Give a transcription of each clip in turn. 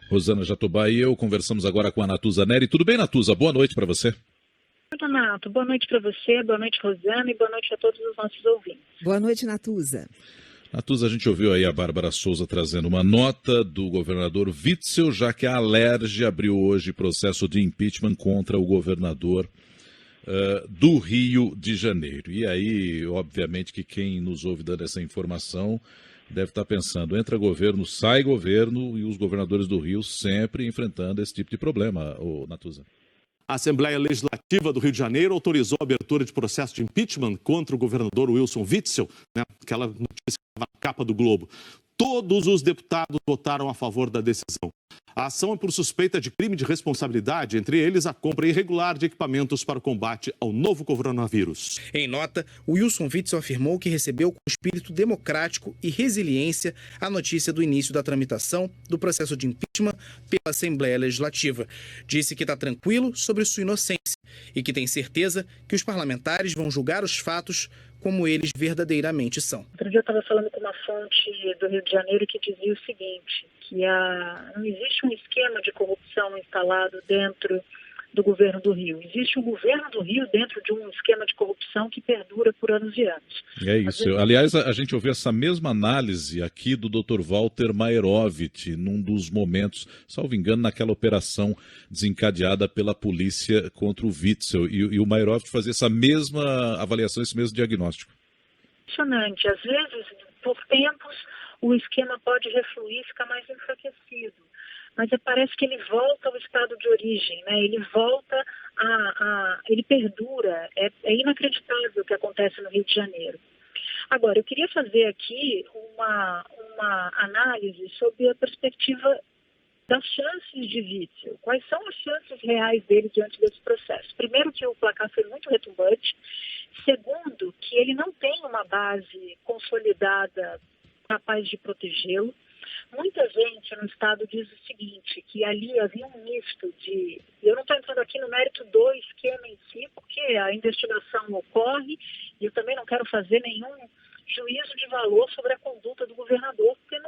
Rosana Jatobá e eu conversamos agora com a Natuza Neri. Tudo bem, Natuza? Boa noite para você. Renato, boa noite para você, boa noite, Rosana, e boa noite a todos os nossos ouvintes. Boa noite, Natuza. Natuza, a gente ouviu aí a Bárbara Souza trazendo uma nota do governador Witzel, já que a Alerj abriu hoje processo de impeachment contra o governador do Rio de Janeiro. E aí, obviamente, que quem nos ouve dando essa informação deve estar pensando, entra governo, sai governo, e os governadores do Rio sempre enfrentando esse tipo de problema, Natuza. A Assembleia Legislativa do Rio de Janeiro autorizou a abertura de processo de impeachment contra o governador Wilson Witzel, aquela notícia que estava na capa do Globo. Todos os deputados votaram a favor da decisão. A ação é por suspeita de crime de responsabilidade, entre eles a compra irregular de equipamentos para o combate ao novo coronavírus. Em nota, Wilson Witzel afirmou que recebeu com espírito democrático e resiliência a notícia do início da tramitação do processo de impeachment pela Assembleia Legislativa. Disse que está tranquilo sobre sua inocência e que tem certeza que os parlamentares vão julgar os fatos como eles verdadeiramente são. Outro dia eu estava falando com uma fonte do Rio de Janeiro que dizia o seguinte, que não existe um esquema de corrupção instalado dentro do governo do Rio. Existe o governo do Rio dentro de um esquema de corrupção que perdura por anos e anos. É isso. Aliás, a gente ouviu essa mesma análise aqui do Dr. Walter Maerovitch, num dos momentos, salvo engano, naquela operação desencadeada pela polícia contra o Witzel. E o Maerovitch fazia essa mesma avaliação, esse mesmo diagnóstico. Impressionante. Às vezes, por tempos, o esquema pode refluir e ficar mais enfraquecido. Mas parece que ele volta ao estado de origem, né? Ele volta ele perdura. É inacreditável o que acontece no Rio de Janeiro. Agora, eu queria fazer aqui uma análise sobre a perspectiva das chances de Witzel. Quais são as chances reais dele diante desse processo? Primeiro, que o placar foi muito retumbante. Segundo, que ele não tem uma base consolidada capaz de protegê-lo. Muita gente no Estado diz o seguinte, que ali havia um misto de... Eu não estou entrando aqui no mérito do esquema em si, porque a investigação ocorre e eu também não quero fazer nenhum juízo de valor sobre a conduta do governador, porque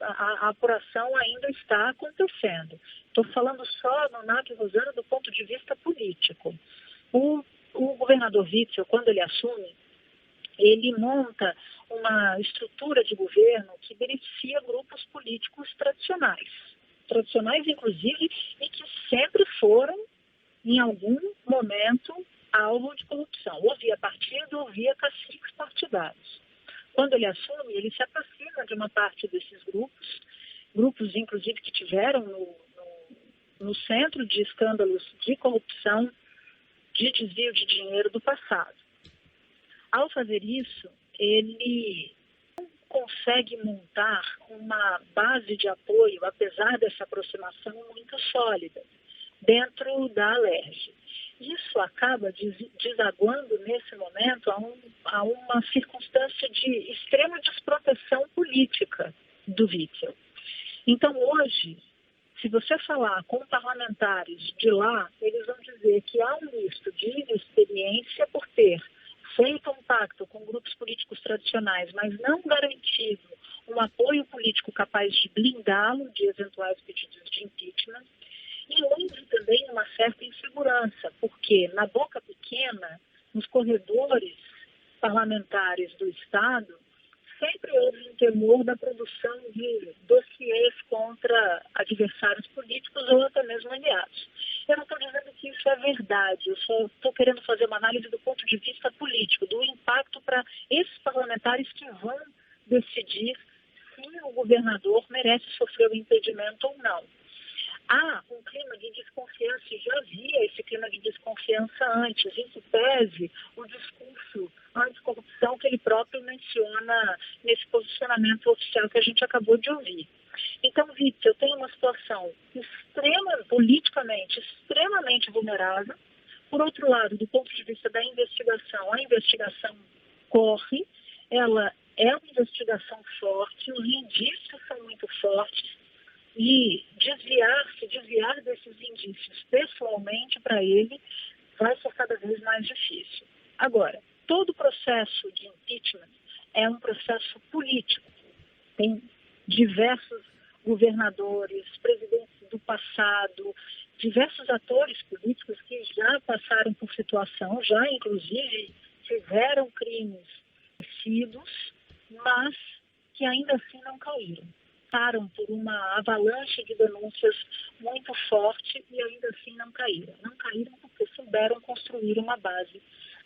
a apuração ainda está acontecendo. Estou falando só, Nonato e Rosana, do ponto de vista político. O governador Witzel, quando ele assume, ele monta uma estrutura de governo que beneficia grupos políticos tradicionais inclusive, e que sempre foram, em algum momento, alvo de corrupção, ou via partido, ou via caciques partidários. Quando ele assume, ele se aproxima de uma parte desses grupos inclusive que tiveram no centro de escândalos de corrupção, de desvio de dinheiro do passado. Ao fazer isso, ele não consegue montar uma base de apoio, apesar dessa aproximação muito sólida, dentro da Alerj. Isso acaba desaguando, nesse momento, a uma circunstância de extrema desproteção política do Witzel. Então, hoje, se você falar com parlamentares de lá, eles vão dizer que há um misto de inexperiência por ter feito um pacto com grupos políticos tradicionais, mas não garantido um apoio político capaz de blindá-lo de eventuais pedidos de impeachment, e houve também uma certa insegurança, porque na boca pequena, nos corredores parlamentares do Estado, sempre houve um temor da produção de dossiês contra adversários políticos ou até mesmo aliados. Eu não estou dizendo que isso é verdade, eu só estou querendo fazer uma análise do ponto de vista político, do impacto para esses parlamentares que vão decidir se o governador merece sofrer o impedimento ou não. Há um clima de desconfiança, e já havia esse clima de desconfiança antes, em que pese o discurso anticorrupção que ele próprio menciona nesse posicionamento oficial que a gente acabou de ouvir. Então, Witzel tem uma situação politicamente extremamente vulnerável. Por outro lado, do ponto de vista da investigação, a investigação corre, ela é uma investigação forte, os indícios são muito fortes, e desviar desses indícios pessoalmente para ele vai ser cada vez mais difícil. Agora, todo processo de impeachment é um processo político. Tem diversos governadores, presidentes do passado, diversos atores políticos que já passaram por situação, já inclusive fizeram crimes parecidos, mas que ainda assim não caíram. Passaram por uma avalanche de denúncias muito forte e ainda assim não caíram. Não caíram porque souberam construir uma base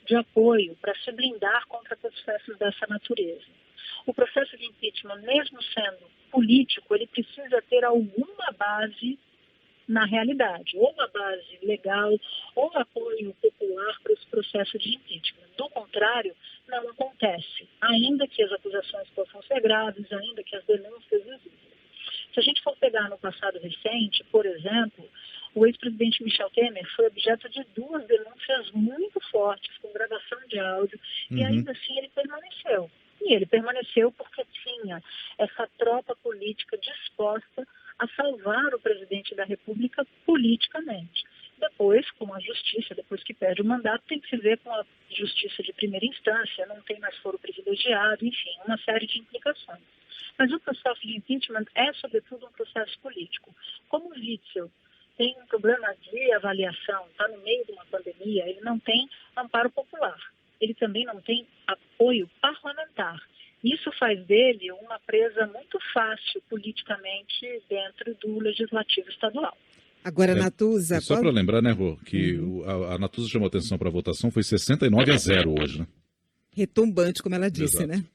de apoio para se blindar contra processos dessa natureza. O processo de impeachment, mesmo sendo político, ele precisa ter alguma base na realidade, ou uma base legal, ou apoio popular para esse processo de impeachment. Do contrário, não acontece, ainda que as acusações possam ser graves, ainda que as denúncias existam. Se a gente for pegar no passado recente, por exemplo, o ex-presidente Michel Temer foi objeto de 2 denúncias muito fortes, com gravação de áudio, e ainda assim ele permaneceu. E ele permaneceu porque tinha essa tropa política disposta a salvar o presidente da República politicamente. Depois, com a justiça, depois que perde o mandato, tem que se ver com a justiça de primeira instância, não tem mais foro privilegiado, enfim, uma série de implicações. Mas o processo de impeachment é, sobretudo, um processo político. Como o Witzel tem um problema de avaliação, está no meio de uma pandemia, ele não tem amparo popular, ele também não tem apoio parlamentar. Isso faz dele uma presa muito fácil politicamente dentro do legislativo estadual. Agora, Natuza... Só para lembrar, né, Rô, que a Natuza chamou atenção para a votação, foi 69-0 hoje, né? Retumbante, como ela disse, Exato. né?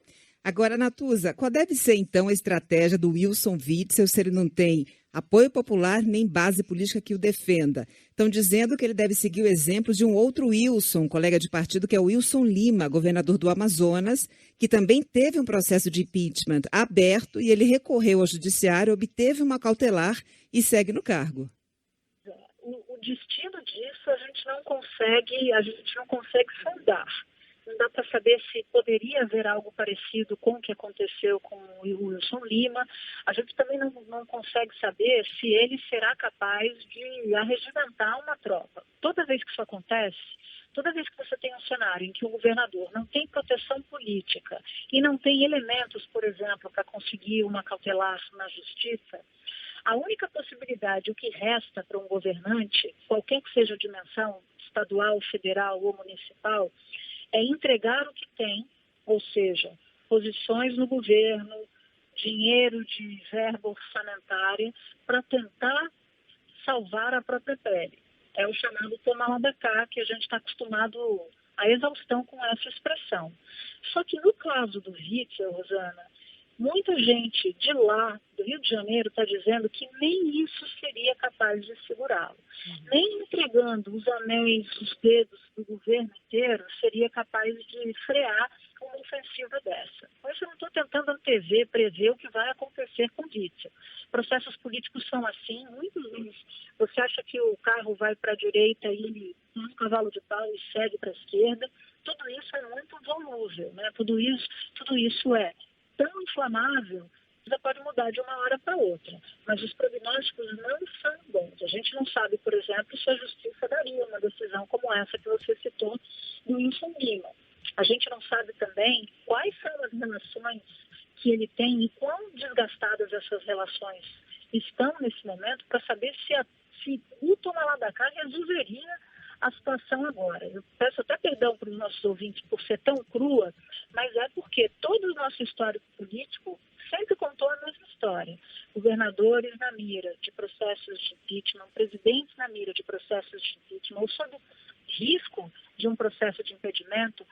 Agora, Natuza, qual deve ser, então, a estratégia do Wilson Witzel se ele não tem apoio popular nem base política que o defenda? Estão dizendo que ele deve seguir o exemplo de um outro Wilson, colega de partido, que é o Wilson Lima, governador do Amazonas, que também teve um processo de impeachment aberto e ele recorreu ao judiciário, obteve uma cautelar e segue no cargo. O destino disso a gente não consegue sondar. Não dá para saber se poderia haver algo parecido com o que aconteceu com o Wilson Lima. A gente também não consegue saber se ele será capaz de arregimentar uma tropa. Toda vez que isso acontece, toda vez que você tem um cenário em que o governador não tem proteção política e não tem elementos, por exemplo, para conseguir uma cautelar na justiça, a única possibilidade, o que resta para um governante, qualquer que seja a dimensão, estadual, federal ou municipal, é entregar o que tem, ou seja, posições no governo, dinheiro de verba orçamentária, para tentar salvar a própria pele. É o chamado tomar lá da cá, que a gente está acostumado a exaustão com essa expressão. Só que no caso do Witzel, Rosana, muita gente de lá, do Rio de Janeiro, está dizendo que nem isso seria capaz de segurá-lo. Nem entregando os anéis, os dedos do governo inteiro, seria capaz de frear uma ofensiva dessa. Mas eu não estou tentando antever, prever o que vai acontecer com o Witzel. Processos políticos são assim, muitos vezes. Você acha que o carro vai para a direita e ele um cavalo de pau e segue para a esquerda. Tudo isso é muito volúvel, né? Tudo isso é tão inflamável, já pode mudar de uma hora para outra. Mas os prognósticos não são bons. A gente não sabe, por exemplo, se a justiça daria uma decisão como essa que você citou do Wilson Lima. A gente não sabe também quais são as relações que ele tem e quão desgastadas essas relações estão nesse momento para saber se o tomar lá da cá resolveria a situação agora. Eu peço até perdão para os nossos ouvintes por ser tão crua, mas é porque todo o nosso histórico político sempre contou a mesma história. Governadores na mira de processos de impeachment, presidentes na mira de processos de impeachment, ou sob risco de um processo de impedimento,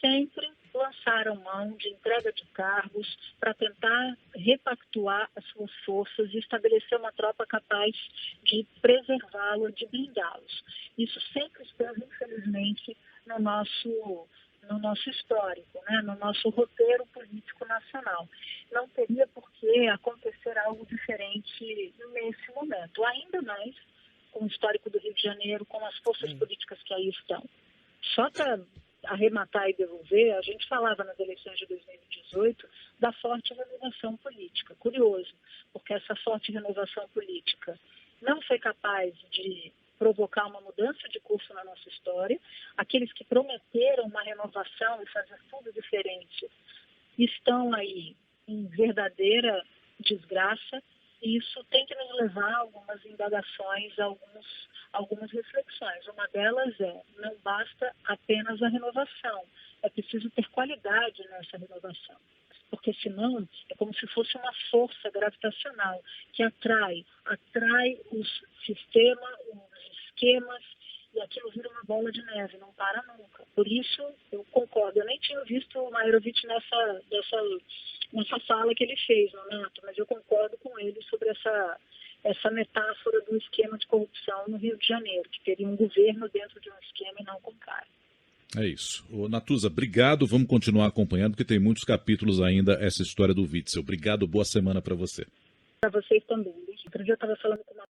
sempre lançaram mão de entrega de cargos para tentar repactuar as suas forças e estabelecer uma tropa capaz de preservá-lo, de blindá-los. Isso sempre esteve, infelizmente, no nosso histórico, né? No nosso roteiro político nacional. Não teria por que acontecer algo diferente nesse momento, ainda mais com o histórico do Rio de Janeiro, com as forças políticas que aí estão. Só para arrematar e devolver, a gente falava nas eleições de 2018 da forte renovação política. Curioso, porque essa forte renovação política não foi capaz de provocar uma mudança de curso na nossa história. Aqueles que prometeram uma renovação e fazer tudo diferente estão aí em verdadeira desgraça. isso tem que nos levar a algumas indagações, a algumas reflexões. Uma delas é, não basta apenas a renovação, é preciso ter qualidade nessa renovação. Porque senão é como se fosse uma força gravitacional que atrai os sistemas, os esquemas, e aquilo vira uma bola de neve, não para nunca. Por isso, eu concordo. Eu nem tinha visto o Maerovic nessa fala que ele fez no NATO, mas eu concordo com ele sobre essa metáfora do esquema de corrupção no Rio de Janeiro, que teria um governo dentro de um esquema e não com cara. É isso. Ô, Natuza, obrigado. Vamos continuar acompanhando, porque tem muitos capítulos ainda essa história do Witzel. Obrigado, boa semana para você. Para vocês também. Outro dia eu estava falando com uma